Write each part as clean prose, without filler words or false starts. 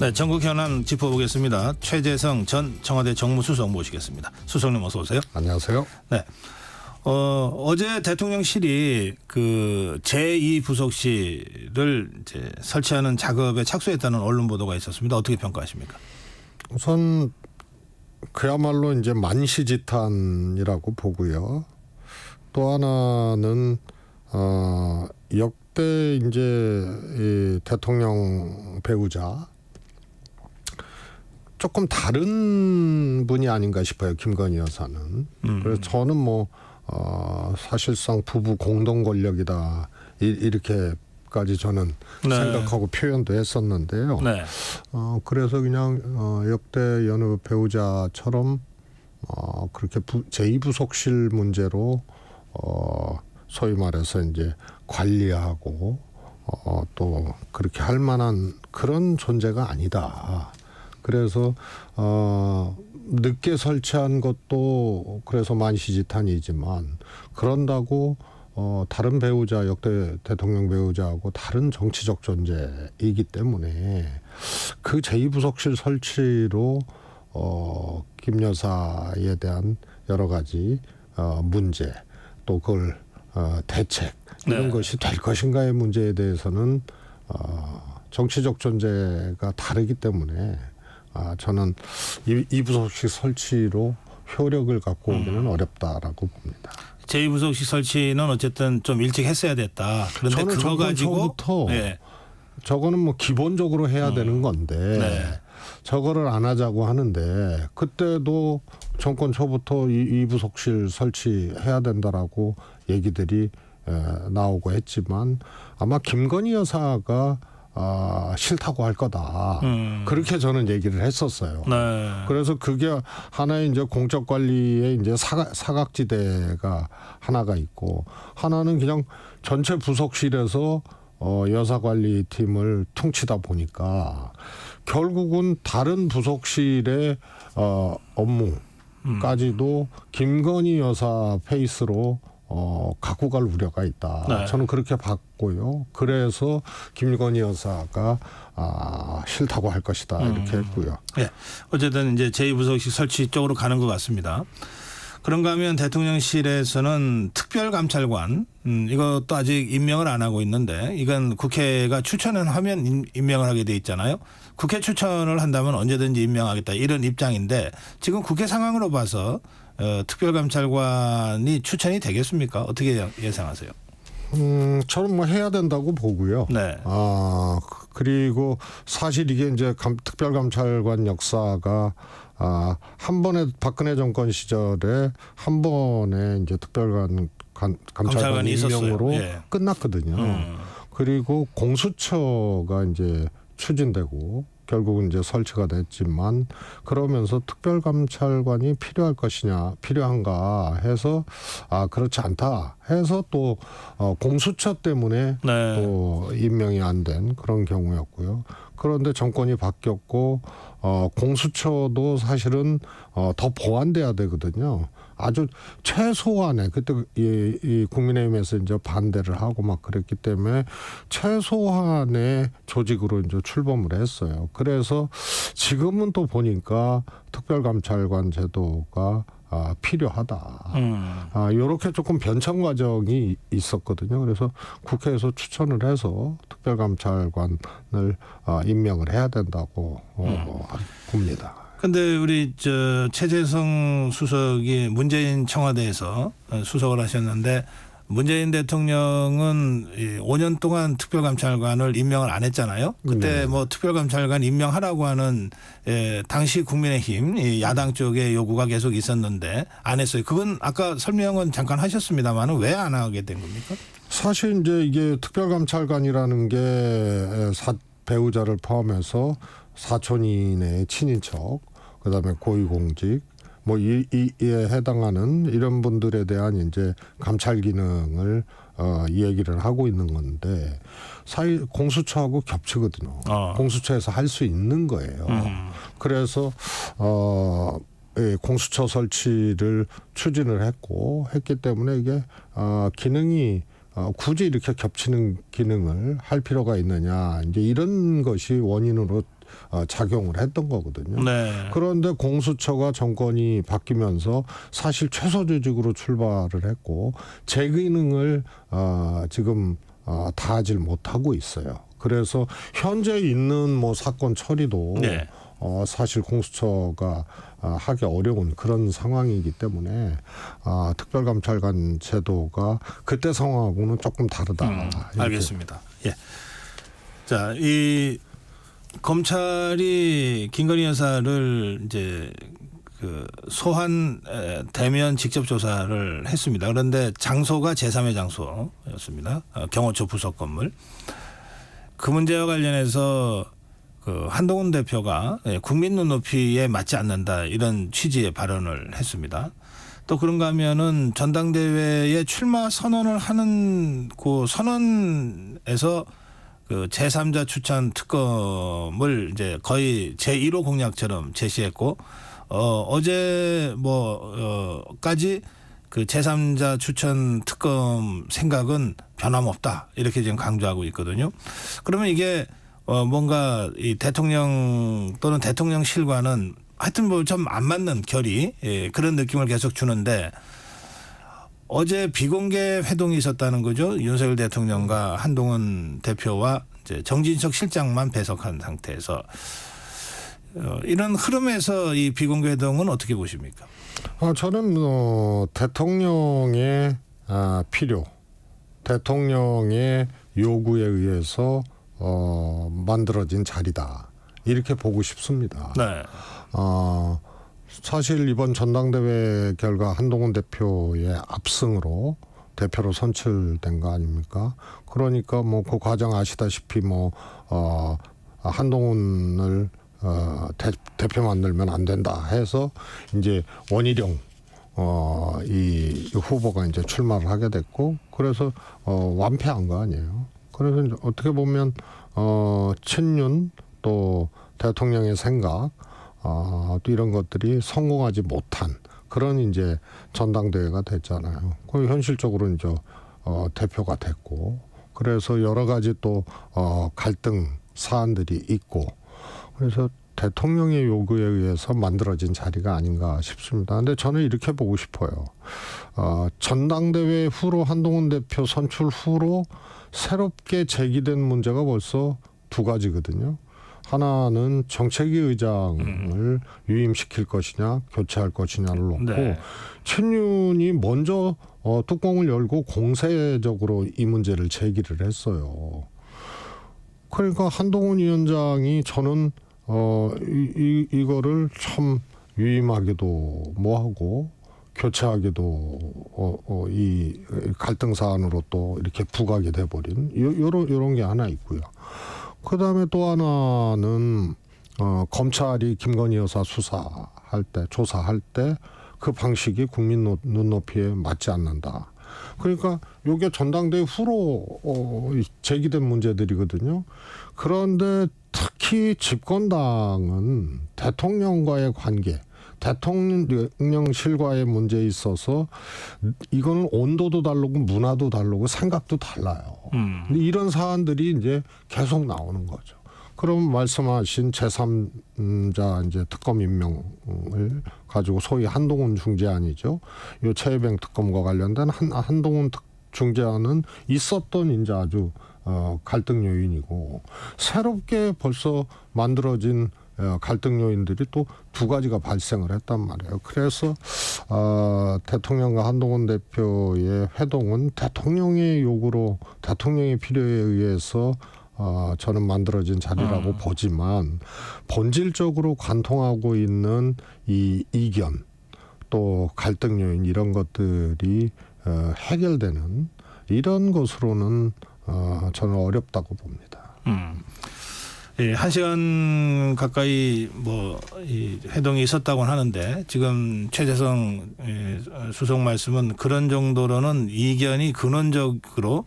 네, 전국 현안 짚어보겠습니다. 최재성 전 청와대 정무수석 모시겠습니다. 수석님 어서 오세요. 안녕하세요. 네. 어제 대통령실이 그 제2부속실을 이제 설치하는 작업에 착수했다는 언론 보도가 있었습니다. 어떻게 평가하십니까? 우선 그야말로 이제 만시지탄이라고 보고요. 또 하나는 역대 이제 이 대통령 배우자 조금 다른 분이 아닌가 싶어요. 김건희 여사는. 그래서 저는 뭐 사실상 부부 공동 권력이다 이렇게까지 저는 생각하고 표현도 했었는데요. 네. 그래서 그냥 역대 여느 배우자처럼 그렇게 제2부속실 문제로 소위 말해서 이제 관리하고 또 그렇게 할 만한 그런 존재가 아니다. 그래서 늦게 설치한 것도 그래서 만시지탄이지만 그런다고 다른 배우자 역대 대통령 배우자하고 다른 정치적 존재이기 때문에 그 제2부속실 설치로 김 여사에 대한 여러 가지 문제 또 그걸 대책 이런 것이 될 것인가의 문제에 대해서는 정치적 존재가 다르기 때문에 저는 이 부속실 설치로 효력을 갖고 오기는 어렵다라고 봅니다. 제2부속실 설치는 어쨌든 좀 일찍 했어야 됐다. 그런데 저는 그거 가지고 처음부터 네. 저거는 뭐 기본적으로 해야 되는 건데 네. 저거를 안 하자고 하는데 그때도 정권 초부터 이 부속실 설치해야 된다라고 얘기들이 나오고 했지만 아마 김건희 여사가 싫다고 할 거다. 그렇게 저는 얘기를 했었어요. 네. 그래서 그게 하나의 이제 공적 관리의 이제 사각지대가 하나가 있고 하나는 그냥 전체 부속실에서 여사 관리팀을 퉁치다 보니까 결국은 다른 부속실의 업무까지도 김건희 여사 페이스로 갖고 갈 우려가 있다. 네. 저는 그렇게 봤고요. 그래서 김건희 여사가 싫다고 할 것이다 이렇게 했고요. 네. 어쨌든 이제 제2부속실 설치 쪽으로 가는 것 같습니다. 그런가 하면 대통령실에서는 특별감찰관 이것도 아직 임명을 안 하고 있는데 이건 국회가 추천을 하면 임명을 하게 돼 있잖아요. 국회 추천을 한다면 언제든지 임명하겠다 이런 입장인데 지금 국회 상황으로 봐서 특별감찰관이 추천이 되겠습니까? 어떻게 예상하세요? 저는 뭐 해야 된다고 보고요. 네. 그리고 사실 이게 이제 특별감찰관 역사가 한 번에 박근혜 정권 시절에 한 번에 이제 감찰관 임명으로 끝났거든요. 그리고 공수처가 이제 추진되고 결국은 이제 설치가 됐지만 그러면서 특별감찰관이 필요할 것이냐 필요한가 해서 그렇지 않다 해서 또 공수처 때문에 또 임명이 안 된 그런 경우였고요. 그런데 정권이 바뀌었고 공수처도 사실은 더 보완돼야 되거든요. 아주 최소한의 그때 이 국민의힘에서 이제 반대를 하고 막 그랬기 때문에 최소한의 조직으로 이제 출범을 했어요. 그래서 지금은 또 보니까 특별감찰관 제도가 필요하다. 이렇게 조금 변천 과정이 있었거든요. 그래서 국회에서 추천을 해서 특별감찰관을 임명을 해야 된다고 봅니다. 근데 우리 최재성 수석이 문재인 청와대에서 수석을 하셨는데 문재인 대통령은 5년 동안 특별감찰관을 임명을 안 했잖아요. 그때 뭐 특별감찰관 임명하라고 하는 당시 국민의힘 야당 쪽의 요구가 계속 있었는데 안 했어요. 그건 아까 설명은 잠깐 하셨습니다만 왜 안 하게 된 겁니까? 사실 이제 이게 특별감찰관이라는 게 배우자를 포함해서 사촌 이내의 친인척 그다음에 고위공직 뭐 이에 해당하는 이런 분들에 대한 이제 감찰 기능을 얘기를 하고 있는 건데 사실 공수처하고 겹치거든요. 공수처에서 할 수 있는 거예요. 그래서 공수처 설치를 추진을 했기 때문에 이게 기능이 굳이 이렇게 겹치는 기능을 할 필요가 있느냐 이제 이런 것이 원인으로 작용을 했던 거거든요. 네. 그런데 공수처가 정권이 바뀌면서 사실 최소 조직으로 출발을 했고 제 기능을 지금 다하질 못하고 있어요. 그래서 현재 있는 뭐 사건 처리도 네. 사실 공수처가 하기 어려운 그런 상황이기 때문에 특별감찰관 제도가 그때 상황하고는 조금 다르다. 이렇게. 알겠습니다. 예. 자, 이 검찰이 김건희 여사를 이제 그 소환 대면 직접 조사를 했습니다. 그런데 장소가 제3의 장소였습니다. 경호처 부속 건물. 그 문제와 관련해서 그 한동훈 대표가 국민 눈높이에 맞지 않는다 이런 취지의 발언을 했습니다. 또 그런가 하면은 전당대회에 출마 선언을 하는 그 선언에서 그 제3자 추천 특검을 이제 거의 제1호 공약처럼 제시했고 어제 까지 그 제3자 추천 특검 생각은 변함없다 이렇게 지금 강조하고 있거든요. 그러면 이게 뭔가 이 대통령 또는 대통령실과는 하여튼 뭐 좀 안 맞는 결의 그런 느낌을 계속 주는데 어제 비공개 회동이 있었다는 거죠. 윤석열 대통령과 한동훈 대표와 이제 정진석 실장만 배석한 상태에서 이런 흐름에서 이 비공개 회동은 어떻게 보십니까? 저는 대통령의 필요, 대통령의 요구에 의해서 만들어진 자리다 이렇게 보고 싶습니다. 네. 사실 이번 전당대회 결과 한동훈 대표의 압승으로 대표로 선출된 거 아닙니까? 그러니까 뭐 그 과정 아시다시피 한동훈을 대표 만들면 안 된다 해서 이제 원희룡 이 후보가 이제 출마를 하게 됐고 그래서 완패한 거 아니에요. 그래서 이제 어떻게 보면 친윤 또 대통령의 생각 또 이런 것들이 성공하지 못한 그런 이제 전당대회가 됐잖아요. 그 현실적으로 이제 대표가 됐고 그래서 여러 가지 또 갈등 사안들이 있고 그래서 대통령의 요구에 의해서 만들어진 자리가 아닌가 싶습니다. 근데 저는 이렇게 보고 싶어요. 전당대회 후로 한동훈 대표 선출 후로 새롭게 제기된 문제가 벌써 두 가지거든요. 하나는 정책위 의장을 유임시킬 것이냐 교체할 것이냐를 놓고 네. 친윤이 먼저 뚜껑을 열고 공세적으로 이 문제를 제기를 했어요. 그러니까 한동훈 위원장이 저는 이거를 참 유임하기도 뭐하고 교체하기도 이 갈등 사안으로 또 이렇게 부각이 돼버린 요런 게 하나 있고요. 그 다음에 또 하나는 검찰이 김건희 여사 수사할 때 조사할 때 그 방식이 국민 눈높이에 맞지 않는다. 그러니까 이게 전당대회 후로 제기된 문제들이거든요. 그런데 특히 집권당은 대통령과의 관계, 대통령실과의 문제에 있어서 이거는 온도도 다르고 문화도 다르고 생각도 달라요. 근데 이런 사안들이 이제 계속 나오는 거죠. 그럼 말씀하신 제3자 이제 특검 임명을 가지고 소위 한동훈 중재안이죠. 요 최혜병 특검과 관련된 한동훈 중재안은 있었던 이제 아주 갈등 요인이고 새롭게 벌써 만들어진 갈등 요인들이 또 두 가지가 발생을 했단 말이에요. 그래서 대통령과 한동훈 대표의 회동은 대통령의 요구로 대통령의 필요에 의해서 저는 만들어진 자리라고 보지만 본질적으로 관통하고 있는 이 이견 또 갈등 요인 이런 것들이 해결되는 이런 것으로는 저는 어렵다고 봅니다. 예, 1시간 가까이 이 회동이 있었다고 하는데 지금 최재성 수석 말씀은 그런 정도로는 이견이 근원적으로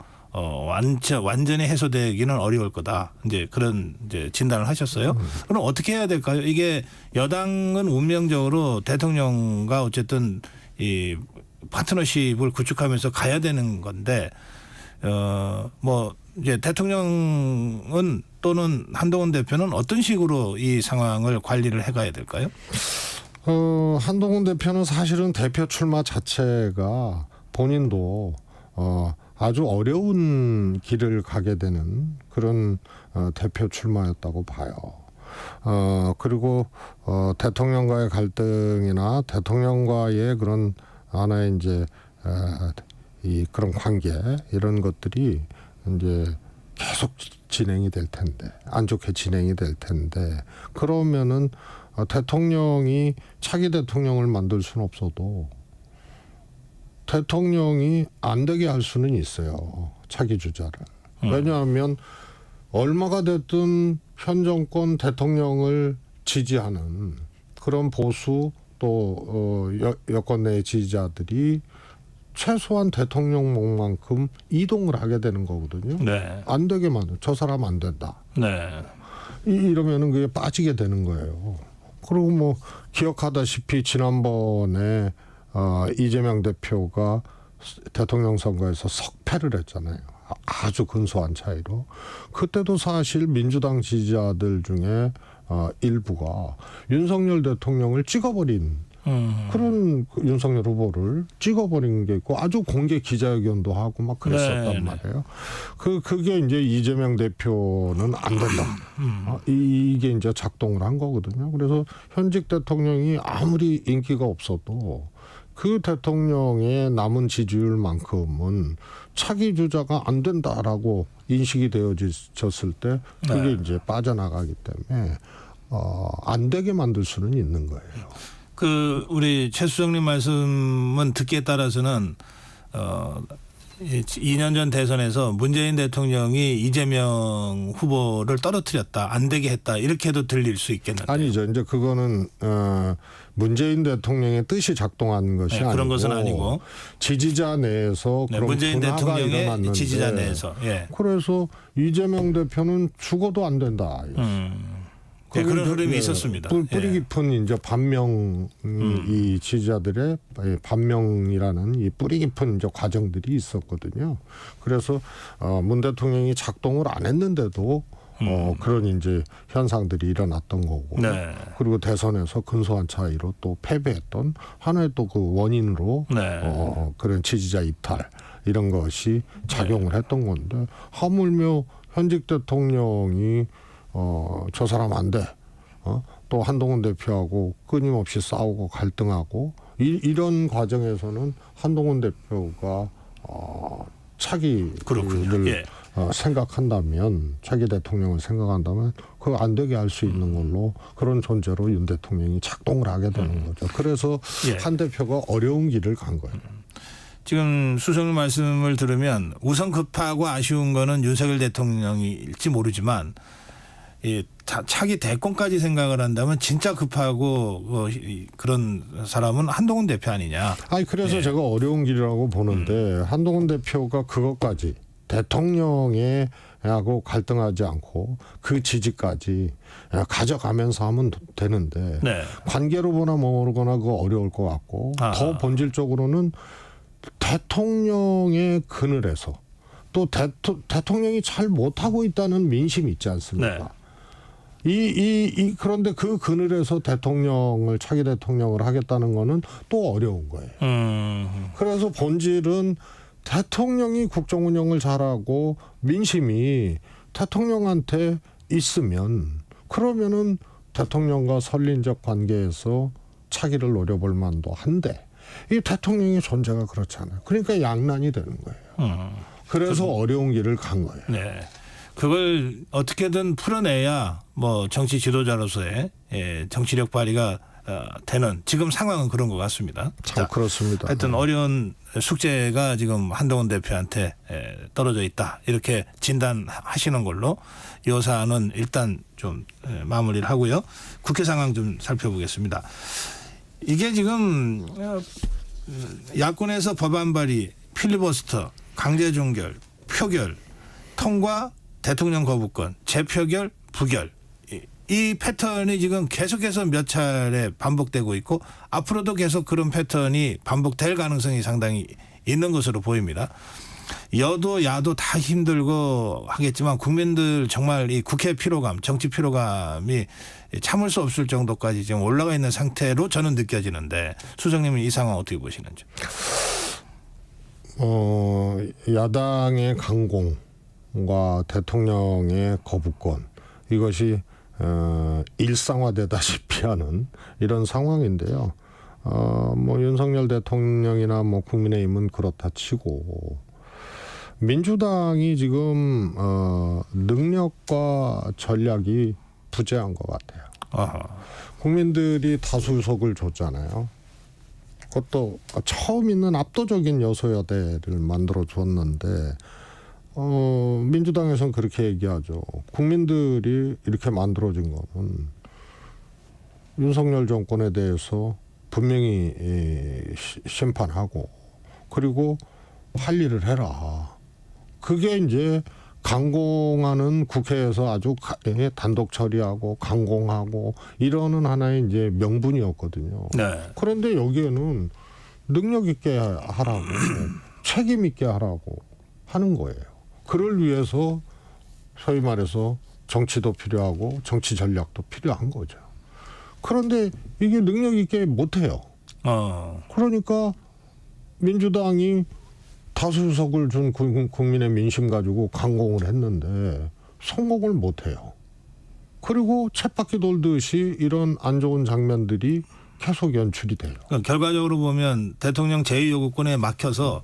완전히 해소되기는 어려울 거다. 이제 그런 이제 진단을 하셨어요. 그럼 어떻게 해야 될까요? 이게 여당은 운명적으로 대통령과 어쨌든 이 파트너십을 구축하면서 가야 되는 건데 이제 대통령은 또는 한동훈 대표는 어떤 식으로 이 상황을 관리를 해가야 될까요? 한동훈 대표는 사실은 대표 출마 자체가 본인도 아주 어려운 길을 가게 되는 그런 대표 출마였다고 봐요. 그리고 대통령과의 갈등이나 대통령과의 그런 하나의 이제 이 그런 관계 이런 것들이 이제 계속 진행이 될 텐데 안 좋게 진행이 될 텐데 그러면은 대통령이 차기 대통령을 만들 수는 없어도 대통령이 안 되게 할 수는 있어요. 차기 주자를. 왜냐하면 얼마가 됐든 현 정권 대통령을 지지하는 그런 보수 또 여권 내 지지자들이 최소한 대통령목만큼 이동을 하게 되는 거거든요. 네. 안 되게 만들. 저 사람 안 된다. 네. 이러면은 그게 빠지게 되는 거예요. 그리고 뭐 기억하다시피 지난번에 이재명 대표가 대통령 선거에서 석패를 했잖아요. 아주 근소한 차이로. 그때도 사실 민주당 지지자들 중에 일부가 윤석열 대통령을 찍어버린 그런 윤석열 후보를 찍어버린 게 있고 아주 공개 기자회견도 하고 막 그랬었단 말이에요. 그게 이제 이재명 대표는 안 된다. 이게 이제 작동을 한 거거든요. 그래서 현직 대통령이 아무리 인기가 없어도 그 대통령의 남은 지지율만큼은 차기 주자가 안 된다라고 인식이 되어졌을 때 그게 이제 빠져나가기 때문에 안 되게 만들 수는 있는 거예요. 우리 최 수석님 말씀은 듣기에 따라서는 2년 전 대선에서 문재인 대통령이 이재명 후보를 떨어뜨렸다, 안 되게 했다 이렇게도 들릴 수 있겠는데. 아니죠. 이제 그거는 문재인 대통령의 뜻이 작동한 것이 아니고 그런 것은 아니고 지지자 내에서 그런 문재인 분화가 대통령의 일어났는데 지지자 내에서. 예. 그래서 이재명 대표는 죽어도 안 된다. 네, 그런 흐름이 있었습니다. 뿌리 깊은 이제 반명 이 지지자들의 반명이라는 이 뿌리 깊은 이제 과정들이 있었거든요. 그래서 문 대통령이 작동을 안 했는데도 그런 이제 현상들이 일어났던 거고. 네. 그리고 대선에서 근소한 차이로 또 패배했던 하나의 또 그 원인으로 네. 그런 지지자 이탈 이런 것이 작용을 했던 건데 하물며 현직 대통령이 저 사람 안 돼. 또 한동훈 대표하고 끊임없이 싸우고 갈등하고 이런 과정에서는 한동훈 대표가 차기를 예. 생각한다면 차기 대통령을 생각한다면 그거 안 되게 할 수 있는 걸로 그런 존재로 윤 대통령이 작동을 하게 되는 거죠. 그래서 예. 한 대표가 어려운 길을 간 거예요. 지금 수석님 말씀을 들으면 우선 급하고 아쉬운 거는 윤석열 대통령일지 모르지만 차기 대권까지 생각을 한다면 진짜 급하고 그런 사람은 한동훈 대표 아니냐. 아니 그래서 예. 제가 어려운 길이라고 보는데 한동훈 대표가 그것까지 대통령에 하고 갈등하지 않고 그 지지까지 가져가면서 하면 되는데 네. 관계로 보나 모르거나 그거 어려울 것 같고 더 본질적으로는 대통령의 그늘에서 또 대통령이 잘 못하고 있다는 민심이 있지 않습니까? 네. 그런데 그 그늘에서 차기 대통령을 하겠다는 거는 또 어려운 거예요. 그래서 본질은 대통령이 국정 운영을 잘하고 민심이 대통령한테 있으면 그러면은 대통령과 선린적 관계에서 차기를 노려볼 만도 한데 이 대통령의 존재가 그렇잖아요. 그러니까 양난이 되는 거예요. 그래서 어려운 길을 간 거예요. 네. 그걸 어떻게든 풀어내야 뭐 정치 지도자로서의 정치력 발휘가 되는 지금 상황은 그런 것 같습니다. 참 그렇습니다. 하여튼 어려운 숙제가 지금 한동훈 대표한테 떨어져 있다. 이렇게 진단하시는 걸로 이 사안은 일단 좀 마무리를 하고요. 국회 상황 좀 살펴보겠습니다. 이게 지금 야권에서 법안 발의, 필리버스터, 강제 종결, 표결, 통과, 대통령 거부권, 재표결, 부결. 이 패턴이 지금 계속해서 몇 차례 반복되고 있고 앞으로도 계속 그런 패턴이 반복될 가능성이 상당히 있는 것으로 보입니다. 여도 야도 다 힘들고 하겠지만 국민들 정말 이 국회 피로감, 정치 피로감이 참을 수 없을 정도까지 지금 올라가 있는 상태로 저는 느껴지는데 수석님은 이 상황 어떻게 보시는지? 야당의 강공과 대통령의 거부권 이것이 일상화되다시피 하는 이런 상황인데요. 뭐 윤석열 대통령이나 뭐 국민의힘은 그렇다 치고 민주당이 지금 능력과 전략이 부재한 것 같아요. 아하. 국민들이 다수석을 줬잖아요. 그것도 처음 있는 압도적인 여소야대를 만들어 줬는데 민주당에서는 그렇게 얘기하죠. 국민들이 이렇게 만들어진 거는 윤석열 정권에 대해서 분명히 심판하고 그리고 할 일을 해라. 그게 이제 강공하는 국회에서 아주 단독 처리하고 강공하고 이러는 하나의 이제 명분이었거든요. 네. 그런데 여기에는 능력 있게 하라고 책임 있게 하라고 하는 거예요. 그를 위해서 소위 말해서 정치도 필요하고 정치 전략도 필요한 거죠. 그런데 이게 능력 있게 못해요. 그러니까 민주당이 다수석을 준 국민의 민심 가지고 강공을 했는데 성공을 못해요. 그리고 쳇바퀴 돌듯이 이런 안 좋은 장면들이 계속 연출이 돼요. 그러니까 결과적으로 보면 대통령 제2요구권에 막혀서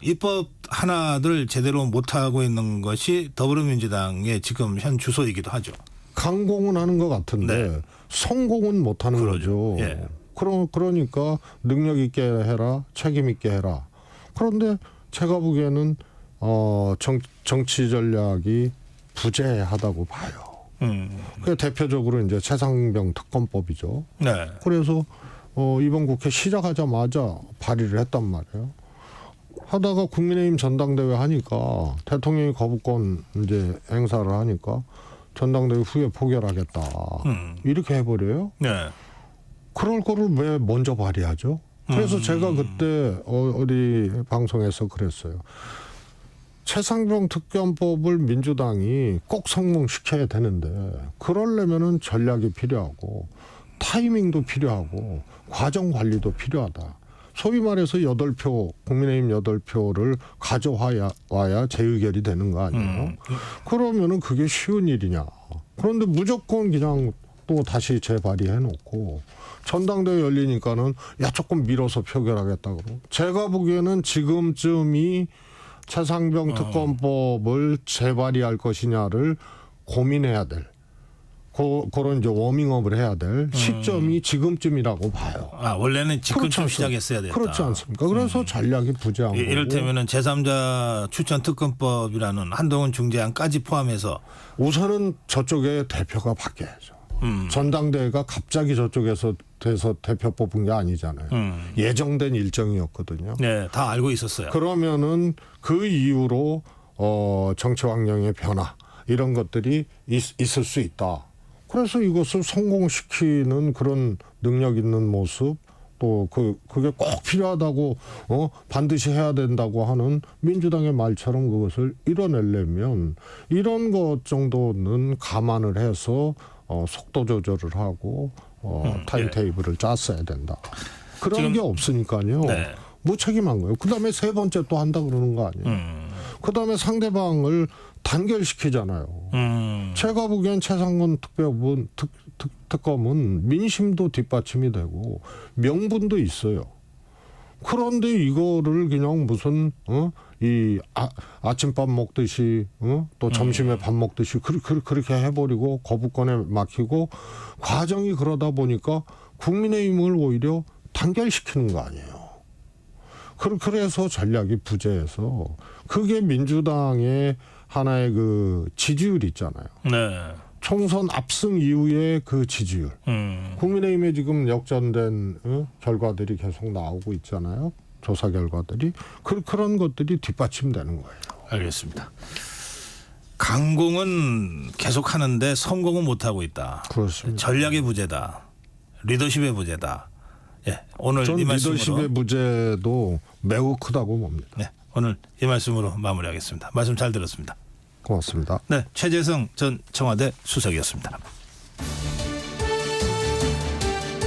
입법 하나를 제대로 못하고 있는 것이 더불어민주당의 지금 현 주소이기도 하죠. 강공은 하는 것 같은데 네. 성공은 못하는 거죠. 예. 그러니까 능력 있게 해라, 책임 있게 해라. 그런데 제가 보기에는 정치 전략이 부재하다고 봐요. 그 대표적으로 이제 최상병 특검법이죠. 네. 그래서 이번 국회 시작하자마자 발의를 했단 말이에요. 하다가 국민의힘 전당대회 하니까 대통령이 거부권 이제 행사를 하니까 전당대회 후에 포결하겠다. 이렇게 해버려요. 네. 그럴 거를 왜 먼저 발의하죠? 그래서 제가 그때 어디 방송에서 그랬어요. 최상병 특검법을 민주당이 꼭 성공시켜야 되는데 그러려면은 전략이 필요하고 타이밍도 필요하고 과정 관리도 필요하다. 소위 말해서 8표 국민의힘 8표를 가져와야 재의결이 되는 거 아니에요? 그러면은 그게 쉬운 일이냐. 그런데 무조건 그냥 또 다시 재발의해놓고 전당대회 열리니까는 조금 밀어서 표결하겠다 그러고 제가 보기에는 지금쯤이 최상병 특검법을 재발의할 것이냐를 고민해야 될 그런 이제 워밍업을 해야 될 시점이 지금쯤이라고 봐요. 원래는 지금쯤 시작했어야 됐다. 그렇지 않습니까? 그래서 전략이 부재한 거고. 이를테면은 제3자 추천 특검법이라는 한동훈 중재안까지 포함해서 우선은 저쪽에 대표가 바뀌어야죠. 전당대회가 갑자기 저쪽에서 돼서 대표 뽑은 게 아니잖아요. 예정된 일정이었거든요. 네, 다 알고 있었어요. 그러면은 그 이후로 정치 환경의 변화 이런 것들이 있을 수 있다. 그래서 이것을 성공시키는 그런 능력 있는 모습 또 그게 꼭 필요하다고 반드시 해야 된다고 하는 민주당의 말처럼 그것을 이뤄내려면 이런 것 정도는 감안을 해서 속도 조절을 하고 타임테이블을 짰어야 된다. 그런 게 없으니까요. 네. 무책임한 거예요. 그다음에 세 번째 또 한다 그러는 거 아니에요. 그다음에 상대방을 단결시키잖아요. 제가 보기엔 최상근 특검은 민심도 뒷받침이 되고 명분도 있어요. 그런데 이거를 그냥 무슨 아침밥 먹듯이 또 점심에 밥 먹듯이 그렇게 해버리고 거부권에 막히고 과정이 그러다 보니까 국민의힘을 오히려 단결시키는 거 아니에요. 그래서 전략이 부재해서 그게 민주당의 하나의 그 지지율 있잖아요. 네. 총선 압승 이후의 그 지지율. 국민의힘에 지금 역전된 결과들이 계속 나오고 있잖아요. 조사 결과들이. 그런 것들이 뒷받침되는 거예요. 알겠습니다. 강공은 계속 하는데 성공은 못하고 있다. 그렇습니다. 전략의 부재다. 리더십의 부재다. 예, 오늘 전 이 말씀으로 리더십의 부재도 매우 크다고 봅니다. 네, 오늘 이 말씀으로 마무리하겠습니다. 말씀 잘 들었습니다. 고맙습니다. 네, 최재성 전 청와대 수석이었습니다.